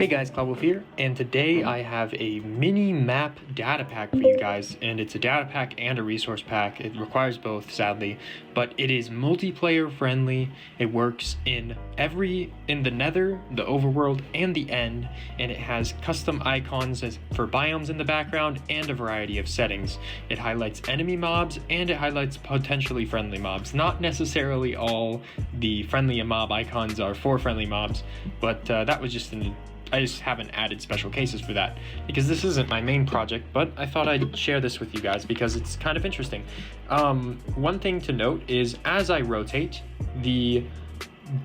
Hey guys, Cloudwolf here, and today I have a Minimap data pack for you guys, and it's a data pack and a resource pack. It requires both, sadly, but it is multiplayer friendly. It works in the Nether, the overworld, and the end, and it has custom icons for biomes in the background and a variety of settings. It highlights enemy mobs and it highlights potentially friendly mobs. Not necessarily all the friendly mob icons are for friendly mobs, but that was just I just haven't added special cases for that because this isn't my main project, but I thought I'd share this with you guys because it's kind of interesting. One thing to note is as I rotate, the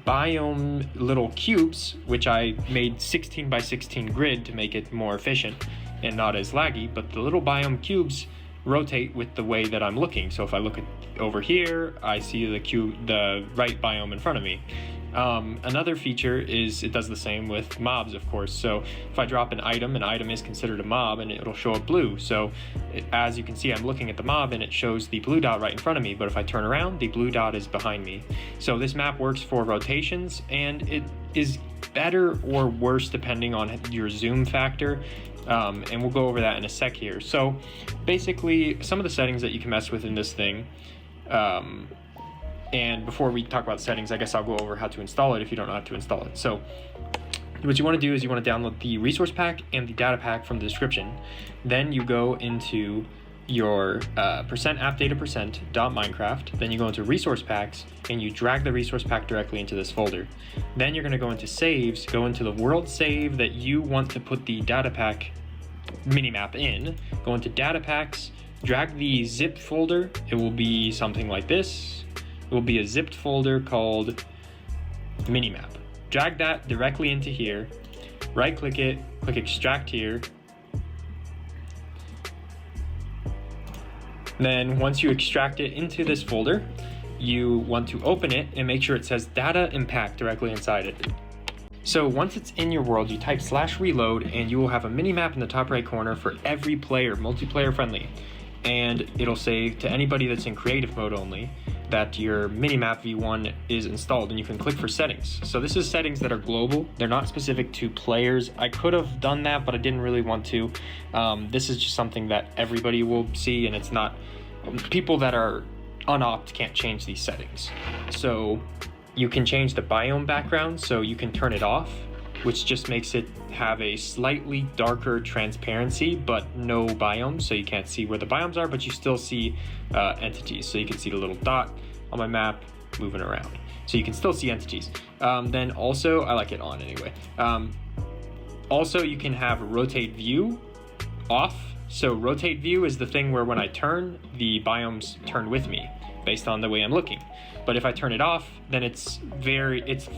biome little cubes, which I made 16 by 16 grid to make it more efficient and not as laggy, but the little biome cubes rotate with the way that I'm looking. So if I look over here, I see the right biome in front of me. Another feature is it does the same with mobs, of course. So if I drop an item is considered a mob and it'll show up blue. So as you can see, I'm looking at the mob and it shows the blue dot right in front of me, but if I turn around, the blue dot is behind me. So this map works for rotations, and it is better or worse depending on your zoom factor. And we'll go over that in a sec here. So basically some of the settings that you can mess with in this thing, and before we talk about settings, I guess I'll go over how to install it if you don't know how to install it. So what you want to do is you want to download the resource pack and the data pack from the description. Then you go into your %appdata%.minecraft. Then you go into resource packs and you drag the resource pack directly into this folder. Then you're going to go into saves, go into the world save that you want to put the data pack minimap in, go into data packs, drag the zip folder. It will be something like this. It will be a zipped folder called Minimap. Drag that directly into here, right click it, click extract here. Then once you extract it into this folder, you want to open it and make sure it says data impact directly inside it. So once it's in your world, you type /reload and you will have a minimap in the top right corner for every player, multiplayer friendly. And it'll say to anybody that's in creative mode only that your Minimap V1 is installed, and you can click for settings. So this is settings that are global. They're not specific to players. I could have done that, but I didn't really want to. This is just something that everybody will see, and it's not, people that are unopt can't change these settings. So you can change the biome background, so you can turn it off, which just makes it have a slightly darker transparency, but no biomes, so you can't see where the biomes are, but you still see entities. So you can see the little dot on my map moving around. So you can still see entities. Then also, I like it on anyway. Also, you can have rotate view off. So rotate view is the thing where when I turn, the biomes turn with me based on the way I'm looking. But if I turn it off, then it's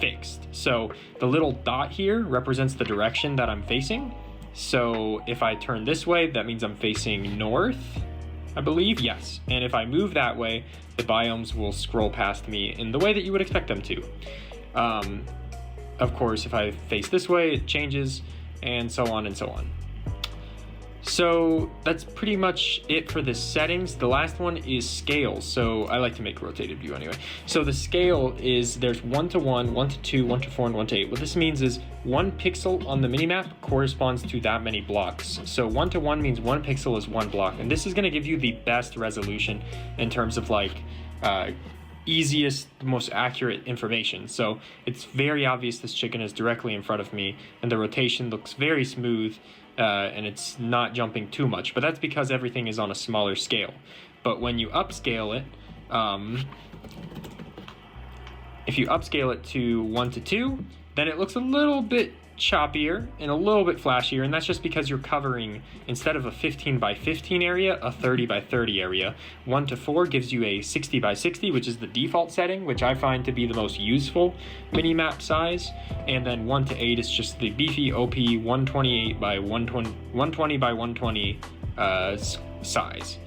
fixed. So the little dot here represents the direction that I'm facing. So if I turn this way, that means I'm facing north, I believe, yes. And if I move that way, the biomes will scroll past me in the way that you would expect them to. Of course, if I face this way, it changes, and so on and so on. So that's pretty much it for the settings. The last one is scales. So I like to make rotated view anyway. So the scale is there's 1 to 1, 1 to 2, 1 to 4, and 1 to 8. What this means is 1 pixel on the minimap corresponds to that many blocks. So 1 to 1 means 1 pixel is 1 block. And this is going to give you the best resolution in terms of like easiest, most accurate information. So it's very obvious this chicken is directly in front of me, and the rotation looks very smooth. And it's not jumping too much, but that's because everything is on a smaller scale. But when you upscale it, if you upscale it to 1 to 2, then it looks a little bit choppier and a little bit flashier, and that's just because you're covering, instead of a 15 by 15 area, a 30 by 30 area. 1 to 4 gives you a 60 by 60, which is the default setting, which I find to be the most useful minimap size. And then 1 to 8 is just the beefy OP 128 by 120 by 120 size,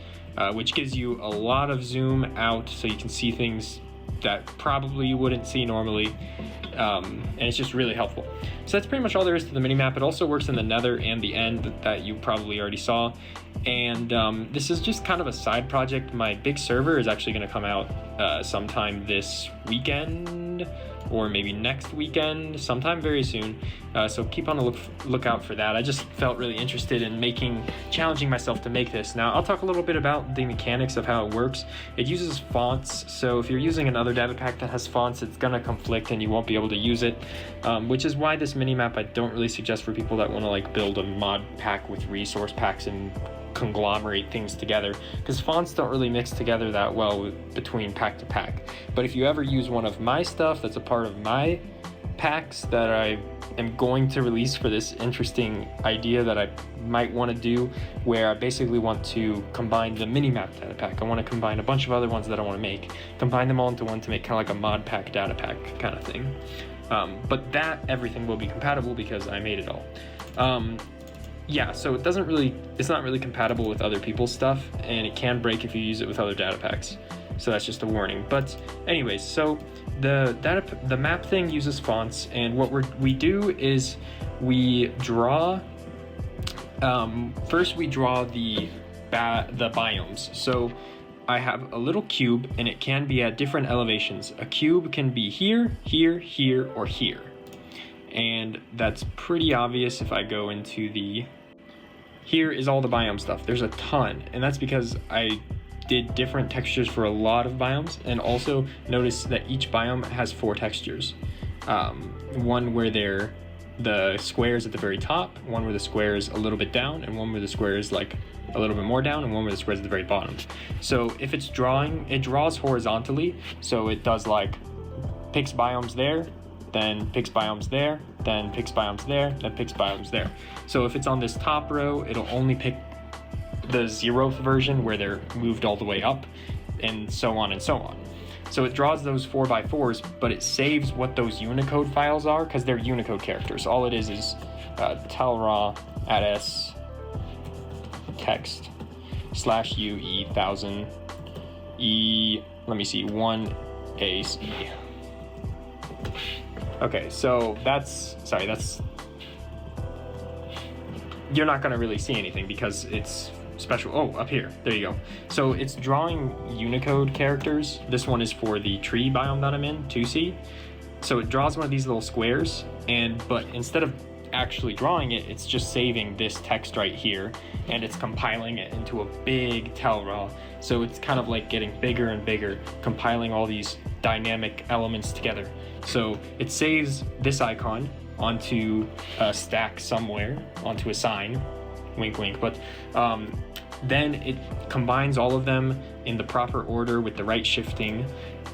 which gives you a lot of zoom out, so you can see things that probably you wouldn't see normally. And it's just really helpful. So that's pretty much all there is to the minimap. It also works in the Nether and the end that you probably already saw. And this is just kind of a side project. My big server is actually going to come out sometime this weekend. or maybe next weekend, sometime very soon. So keep on the lookout for that. I just felt really interested in challenging myself to make this. Now I'll talk a little bit about the mechanics of how it works. It uses fonts, so if you're using another data pack that has fonts, it's gonna conflict and you won't be able to use it, which is why this mini map I don't really suggest for people that want to like build a mod pack with resource packs and conglomerate things together, because fonts don't really mix together that well between pack to pack. But if you ever use one of my stuff that's a part of my packs that I am going to release for this interesting idea that I might want to do, where I basically want to combine the Minimap data pack. I want to combine a bunch of other ones that I want to make, combine them all into one to make kind of like a mod pack data pack kind of thing. But that everything will be compatible because I made it all. Yeah, so it's not really compatible with other people's stuff, and it can break if you use it with other data packs. So that's just a warning. But anyways, so the map thing uses fonts, and what we do is we draw. First, we draw the biomes. So I have a little cube, and it can be at different elevations. A cube can be here, here, here, or here. And that's pretty obvious if I go into here is all the biome stuff. There's a ton, and that's because I did different textures for a lot of biomes, and also notice that each biome has 4 textures. One where the squares at the very top, one where the square is a little bit down, and one where the square is like a little bit more down, and one where the square is at the very bottom. So if it's drawing, it draws horizontally, so it does like picks biomes there, then picks biomes there, then picks biomes there, then picks biomes there. So if it's on this top row, it'll only pick the 0th version where they're moved all the way up, and so on and so on. So it draws those 4x4s, but it saves what those Unicode files are, because they're Unicode characters. All it is telraw @s text /u e1000 e, let me see, 1ace. Okay, so you're not gonna really see anything because it's special. Oh, up here, there you go. So it's drawing Unicode characters. This one is for the tree biome that I'm in, 2C. So it draws one of these little squares, but instead of actually drawing it, it's just saving this text right here, and it's compiling it into a big telraw. So it's kind of like getting bigger and bigger, compiling all these dynamic elements together. So it saves this icon onto a stack somewhere, onto a sign, wink wink, but then it combines all of them in the proper order with the right shifting,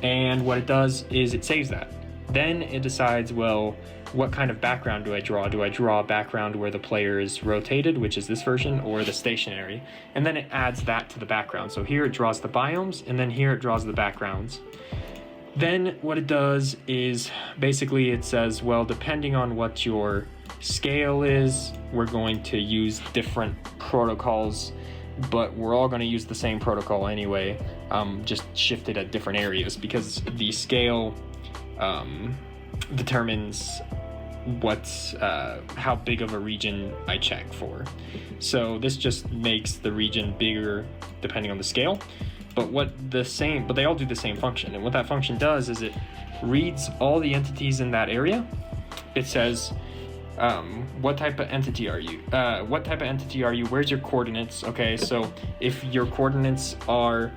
and what it does is it saves that. Then it decides, well, what kind of background do I draw? Do I draw a background where the player is rotated, which is this version, or the stationary? And then it adds that to the background. So here it draws the biomes, and then here it draws the backgrounds. Then what it does is basically it says, well, depending on what your scale is, we're going to use different protocols, but we're all going to use the same protocol anyway, just shifted at different areas, because the scale determines how big of a region I check for. So this just makes the region bigger depending on the scale. But they all do the same function. And what that function does is it reads all the entities in that area. It says, what type of entity are you? Where's your coordinates? Okay, so if your coordinates are,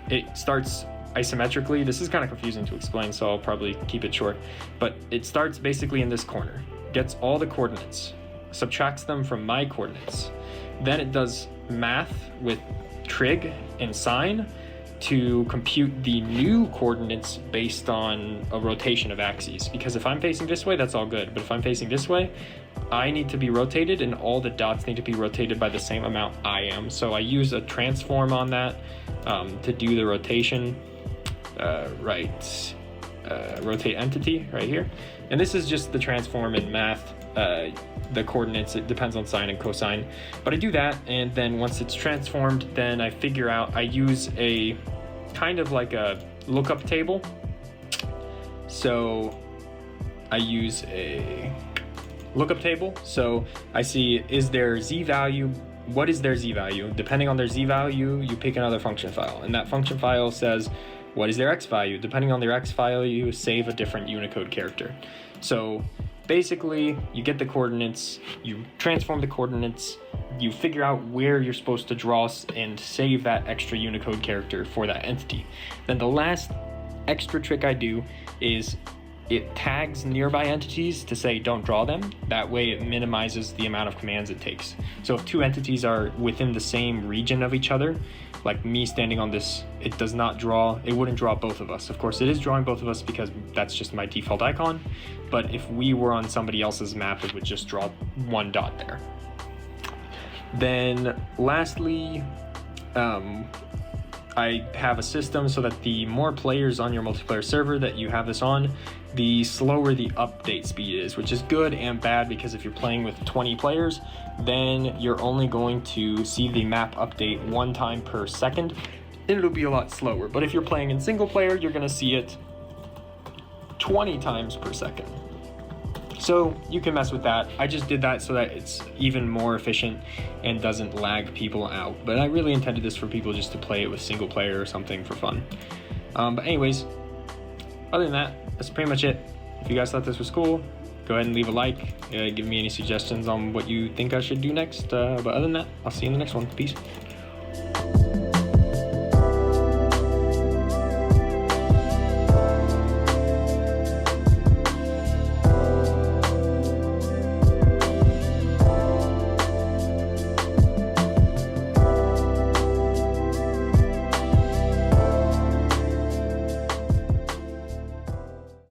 it starts isometrically. This is kind of confusing to explain, so I'll probably keep it short. But it starts basically in this corner, gets all the coordinates, subtracts them from my coordinates. Then it does math with trig and sine to compute the new coordinates based on a rotation of axes. Because if I'm facing this way, that's all good. But if I'm facing this way, I need to be rotated, and all the dots need to be rotated by the same amount I am. So I use a transform on that to do the rotation. Rotate entity right here. And this is just the transform in math. The coordinates, it depends on sine and cosine, but I do that, and then once it's transformed, then I figure out, I use a kind of like a lookup table. So I use a lookup table, so I see, is their z value, what is their z value? Depending on their z value, you pick another function file, and that function file says, what is their X value? Depending on their X value, you save a different Unicode character. So basically, you get the coordinates, you transform the coordinates, you figure out where you're supposed to draw and save that extra Unicode character for that entity. Then the last extra trick I do is it tags nearby entities to say don't draw them. That way it minimizes the amount of commands it takes. So if two entities are within the same region of each other, like me standing on this, it wouldn't draw both of us. Of course, it is drawing both of us because that's just my default icon, but if we were on somebody else's map, it would just draw one dot there. Then lastly, I have a system so that the more players on your multiplayer server that you have this on, the slower the update speed is, which is good and bad, because if you're playing with 20 players, then you're only going to see the map update 1 time per second, and it'll be a lot slower. But if you're playing in single player, you're gonna see it 20 times per second. So you can mess with that. I just did that so that it's even more efficient and doesn't lag people out. But I really intended this for people just to play it with single player or something for fun. But anyways, other than that, that's pretty much it. If you guys thought this was cool, go ahead and leave a like. Give me any suggestions on what you think I should do next. But other than that, I'll see you in the next one. Peace.